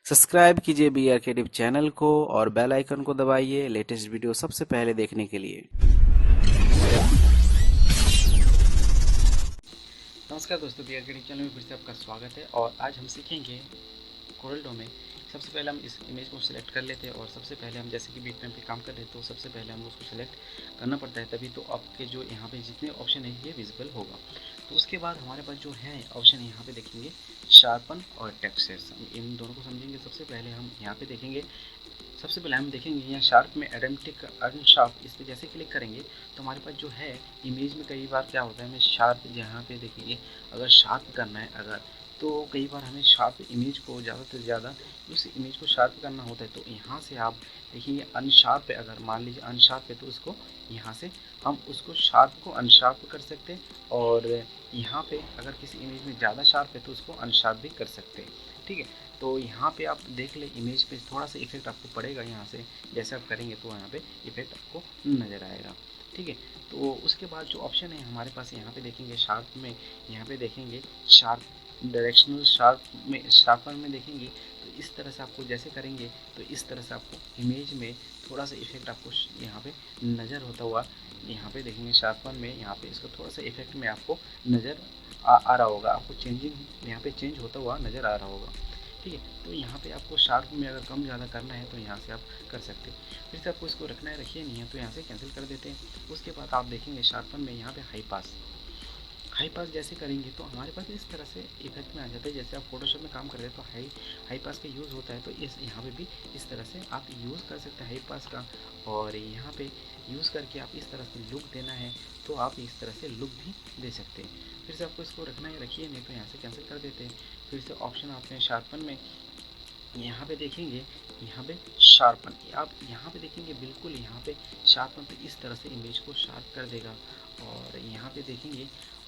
Subscribe कीजिए B are के tip channel को और बेल आइकन को दबाइए लेटेस्ट वीडियो सबसे पहले देखने के लिए। नमस्कार दोस्तों, बी आर के टिप चैनल में फिर से आपका स्वागत है। और आज हम सीखेंगे कोरल में। सबसे पहले हम इस इमेज को सिलेक्ट कर लेते हैं और सबसे पहले हम जैसे कि बिटमैप पे काम कर रहे हैं तो सबसे पहले हम उसको सिलेक्ट करना पड़ता है, तभी तो आपके जो यहाँ पे जितने ऑप्शन है ये विजिबल होगा। तो उसके बाद हमारे पास जो है ऑप्शन यहाँ पे देखेंगे शार्पन और टेक्सचर्स। हम इन दोनों को समझेंगे। सबसे पहले हम यहाँ पे देखेंगे, सबसे पहले हम देखेंगे यहाँ शार्प में एडेमेटिक अनशार्प, इस पर जैसे क्लिक करेंगे तो हमारे पास जो है इमेज में कई बार क्या होता है, हमें शार्प यहाँ पे देखेंगे अगर शार्प करना है अगर, तो कई बार हमें शार्प इमेज को ज़्यादा से ज़्यादा उस इमेज को शार्प करना होता है। तो यहाँ से आप देखेंगे अनशार्प है, अगर मान लीजिए अनशार्प है तो उसको यहाँ से हम उसको शार्प को अनशार्प कर सकते हैं। और यहाँ पे अगर किसी इमेज में ज़्यादा शार्प है तो उसको अनशार्प भी कर सकते हैं। ठीक है, तो यहाँ पे आप देख ले इमेज पे थोड़ा सा इफेक्ट आपको पड़ेगा यहाँ से, जैसे आप करेंगे तो यहाँ पे इफेक्ट आपको नज़र आएगा। ठीक है, तो उसके बाद जो ऑप्शन है हमारे पास यहाँ पे देखेंगे शार्प में, यहाँ पे देखेंगे शार्प डायरेक्शनल शार्प में, शार्पर में देखेंगे तो इस तरह से आपको जैसे करेंगे तो इस तरह से आपको इमेज में थोड़ा सा इफेक्ट आपको यहाँ पे नज़र होता हुआ यहाँ पे देखेंगे शार्पन में, यहाँ पे इसको थोड़ा सा इफेक्ट में आपको नज़र आ रहा होगा, आपको चेंजिंग यहाँ पे चेंज होता हुआ नज़र आ रहा होगा। ठीक है, तो यहाँ पे आपको शार्प में अगर कम ज़्यादा करना है तो यहाँ से आप कर सकते हैं। फिर से आपको इसको रखना है, रखिए नहीं है तो यहाँ से कैंसिल कर देते हैं। उसके बाद आप देखेंगे शार्पन में यहाँ पे हाई पास जैसे करेंगे तो हमारे पास इस तरह से इफेक्ट में आ जाता है। जैसे आप फोटोशॉप में काम कर रहे हैं तो हाई पास का यूज़ होता है, तो इस यहाँ पे भी इस तरह से आप यूज़ कर सकते हैं हाई पास का। और यहाँ पे यूज़ करके आप इस तरह से लुक देना है तो आप इस तरह से लुक भी दे सकते हैं। फिर से आपको इसको रखना है, रखिए नहीं तो यहाँ से कैंसिल कर देते हैं। फिर से ऑप्शन आते हैं शार्पन में, यहाँ पे देखेंगे यहाँ पे शार्पन, आप यहाँ पे देखेंगे बिल्कुल यहाँ पे शार्पन तो इस तरह से इमेज को शार्प कर देगा। और यहाँ पे देखेंगे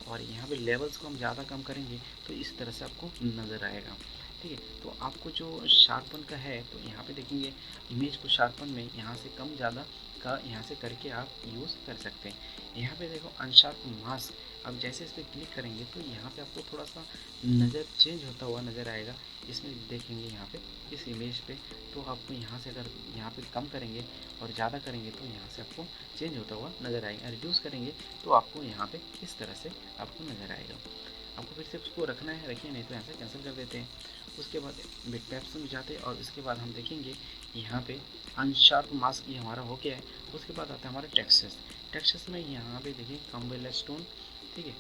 और यहाँ पे लेवल्स को हम ज़्यादा कम करेंगे तो इस तरह से आपको नज़र आएगा। ठीक है, तो आपको जो शार्पन का है तो यहाँ पे देखेंगे इमेज को शार्पन में यहाँ से कम ज़्यादा का यहाँ से करके आप यूज़ कर सकते हैं। यहाँ पे देखो अनशार्प मास्क, अब जैसे इस पर क्लिक करेंगे तो यहाँ पे आपको थोड़ा सा नज़र चेंज होता हुआ नज़र आएगा। इसमें देखेंगे यहाँ पे इस इमेज पे तो आपको यहाँ से अगर यहाँ पे कम करेंगे और ज़्यादा करेंगे तो यहाँ से आपको चेंज होता हुआ नज़र आएगा। रिड्यूस करेंगे तो आपको यहाँ पे इस तरह से आपको नज़र आएगा। आपको फिर से उसको रखना है, रखिए नहीं तो यहाँ से कैंसिल कर देते हैं। उसके बाद बिटमैप्स में जाते हैं और उसके बाद हम देखेंगे यहाँ पे अनशार्प मास्क ये हमारा हो गया है। उसके बाद आता है हमारा टेक्सचर्स। टेक्सचर्स में यहाँ पे देखिए कम्बल स्टोन। ठीक है,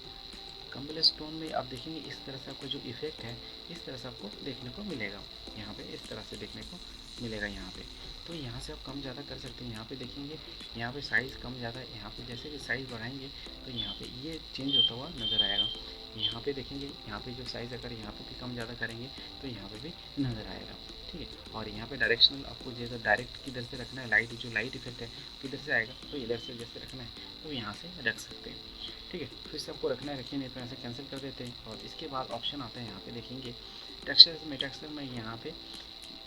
कम्बल स्टोन में आप देखेंगे इस तरह से आपको जो इफेक्ट है इस तरह से आपको देखने को मिलेगा, यहाँ पे इस तरह से देखने को मिलेगा यहाँ पे। तो यहाँ से आप कम ज़्यादा कर सकते हैं। यहाँ पे देखेंगे यहाँ पे साइज़ कम ज़्यादा, यहाँ पे जैसे कि साइज़ बढ़ाएंगे तो यहाँ पे ये चेंज होता हुआ नज़र आएगा। यहाँ पे देखेंगे यहाँ पे जो साइज़ अगर यहाँ पे भी कम ज़्यादा करेंगे तो यहाँ पे भी नज़र आएगा। ठीक है, और यहाँ पे डायरेक्शनल आपको जैसे डायरेक्ट किधर से रखना है, लाइट जो लाइट इफेक्ट है किधर से आएगा तो इधर से जैसे रखना है तो यहाँ से रख सकते हैं। ठीक है, फिर से आपको रखना है, रखिए नहीं तो यहाँ से कैंसिल कर देते हैं। और इसके बाद ऑप्शन आता है यहाँ पे देखेंगे टेक्सचर में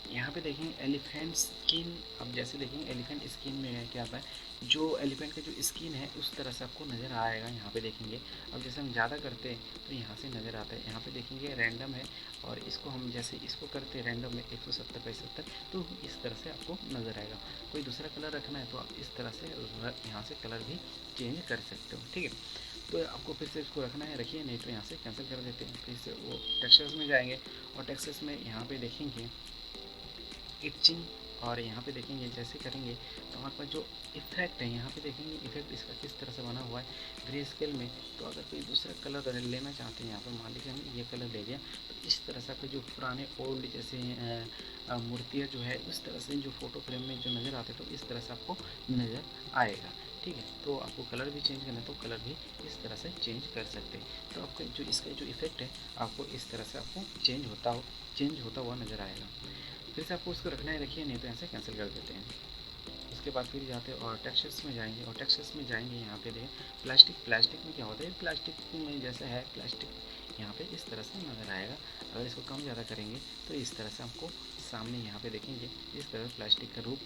यहाँ पे देखेंगे एलिफेंट स्किन। अब जैसे देखेंगे एलिफेंट स्किन में क्या आता है, जो एलिफेंट का जो स्किन है उस तरह से आपको नज़र आएगा। यहाँ पे देखेंगे अब जैसे हम ज़्यादा करते हैं तो यहाँ से नज़र आता है। यहाँ पे देखेंगे रैंडम है और इसको हम जैसे इसको करते हैं रैंडम में 170 बाई 70 तो इस तरह से आपको नज़र आएगा। कोई दूसरा कलर रखना है तो आप इस तरह से यहाँ से कलर भी चेंज कर सकते हो। ठीक है, तो आपको फिर से इसको रखना है, रखिए नहीं तो यहाँ से कैंसिल कर देते हैं। फिर से वो टेक्सचर्स में जाएंगे और टेक्सचर्स में यहाँ पे देखेंगे इचिंग, और यहाँ पे देखेंगे जैसे करेंगे तो हमारे पास जो इफेक्ट है यहाँ पे देखेंगे इफेक्ट इसका किस तरह से बना हुआ है ग्रे स्केल में। तो अगर कोई दूसरा कलर लेना चाहते हैं यहाँ पर मान लीजिए हमने ये कलर ले लिया तो इस तरह से आपके जो पुराने ओल्ड जैसे मूर्तियाँ जो है उस तरह से जो फोटो फ्रेम में जो नज़र आते तो इस तरह से आपको नज़र आएगा। ठीक है, तो आपको कलर भी चेंज करना है तो कलर भी इस तरह से चेंज कर सकते हैं। तो आपका जो इसका जो इफेक्ट है आपको इस तरह से आपको चेंज होता हुआ नज़र आएगा। फिर से आपको उसको रखना है, रखिए नहीं तो यहाँ से कैंसिल कर देते हैं। उसके बाद फिर जाते हैं और टेक्सचर्स में जाएंगे और टेक्सचर्स में जाएंगे यहाँ पे देखें प्लास्टिक में क्या होता है, प्लास्टिक में जैसा है प्लास्टिक यहाँ पे इस तरह से नज़र आएगा। अगर इसको कम ज़्यादा करेंगे तो इस तरह से आपको सामने यहाँ पे देखेंगे इस तरह प्लास्टिक का रूप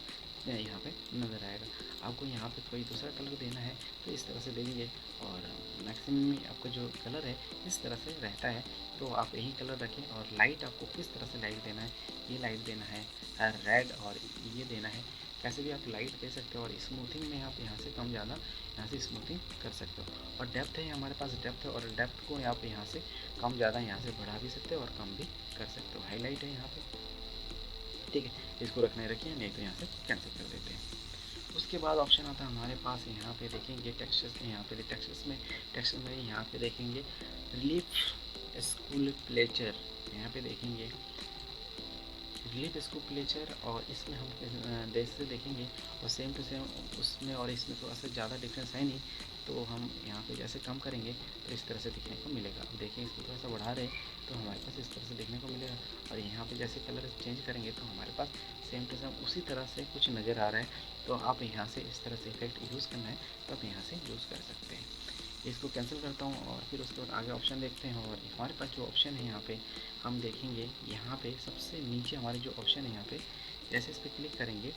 यहाँ पे नज़र आएगा। आपको यहाँ पे कोई दूसरा कलर देना है तो इस तरह से देंगे, और मैक्सिमम आपका जो कलर है इस तरह से रहता है, तो आप यही कलर रखें। और लाइट आपको किस तरह से लाइट देना है, ये लाइट देना है रेड, और ये देना है, कैसे भी आप लाइट दे सकते हो। और स्मूथिंग में आप यहाँ से कम ज़्यादा यहाँ से स्मूथिंग कर सकते हो। और डेप्थ है, हमारे पास डेप्थ है, और डेप्थ को आप यहाँ से कम ज़्यादा यहाँ से बढ़ा भी सकते हो और कम भी कर सकते हो। हाईलाइट है यहाँ पे, ठीक है, इसको रखना रखिए, नहीं तो यहाँ से कैंसिल कर देते हैं। उसके बाद ऑप्शन आता है हमारे पास, यहाँ पे देखेंगे टेक्सचर्स में, यहाँ पे टेक्सचर में यहाँ पे देखेंगे रिलीफ स्कूल प्लेचर, यहाँ पे देखेंगे रिलीफ स्कूल प्लेचर, और इसमें हम देश से देखेंगे और सेम टू सेम उसमें और इसमें थोड़ा सा ज़्यादा डिफरेंस है नहीं, तो हम यहाँ पे जैसे कम करेंगे तो इस तरह से दिखने को मिलेगा। अब देखिए इसको थोड़ा सा बढ़ा रहे तो हमारे पास इस तरह से देखने को मिलेगा, और यहाँ पे जैसे कलर चेंज करेंगे तो हमारे पास सेम टू सेम उसी तरह से कुछ नज़र आ रहा है। तो आप यहाँ से इस तरह से इफेक्ट यूज़ करना है तो आप यहाँ से यूज़ कर सकते हैं। इसको कैंसिल करता हूँ, और फिर उसके बाद आगे ऑप्शन देखते हैं। और हमारे पास जो ऑप्शन है यहाँ पे हम देखेंगे, यहाँ पे सबसे नीचे हमारे जो ऑप्शन है यहाँ पे, जैसे इस पर क्लिक करेंगे,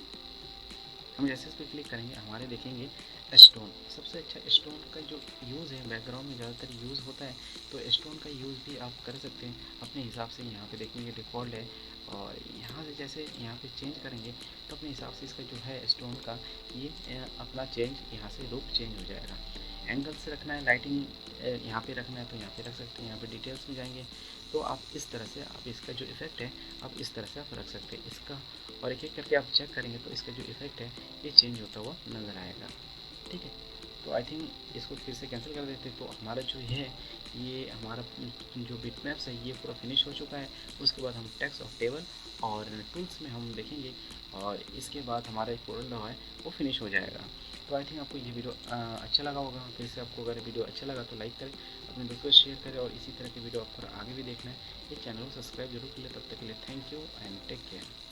हम जैसे इस पर क्लिक करेंगे हमारे देखेंगे स्टोन। सबसे अच्छा स्टोन का जो यूज़ है बैकग्राउंड में ज़्यादातर यूज़ होता है, तो स्टोन का यूज़ भी आप कर सकते हैं अपने हिसाब से। यहाँ पे देखेंगे डिफ़ॉल्ट है, और यहाँ से जैसे यहाँ पे चेंज करेंगे तो अपने हिसाब से इसका जो है स्टोन का ये अपना चेंज यहाँ से रूप चेंज हो जाएगा। एंगल से रखना है, लाइटिंग यहाँ पे रखना है तो यहाँ पे रख सकते हैं। यहाँ पे डिटेल्स में जाएंगे तो आप इस तरह से आप इसका जो इफेक्ट है आप इस तरह से आप रख सकते हैं इसका, और एक एक करके आप चेक करेंगे तो इसका जो इफेक्ट है ये चेंज होता हुआ नज़र आएगा। ठीक है, तो आई थिंक इसको फिर से कैंसिल कर देते हैं। तो हमारा जो है ये हमारा जो बिटमैप्स है ये पूरा फिनिश हो चुका है। उसके बाद हम टेक्स्ट और टेबल और टूल्स में हम देखेंगे, और इसके बाद हमारा एक कोरल है वो फिनिश हो जाएगा। तो आई थिंक आपको ये वीडियो अच्छा लगा होगा। फिर से आपको अगर वीडियो अच्छा लगा तो लाइक करें, अपने दोस्तों को शेयर करें, और इसी तरह की वीडियो आपको आगे भी देखना है ये चैनल को सब्सक्राइब जरूर कर ले। तब तक के लिए thank you and take care.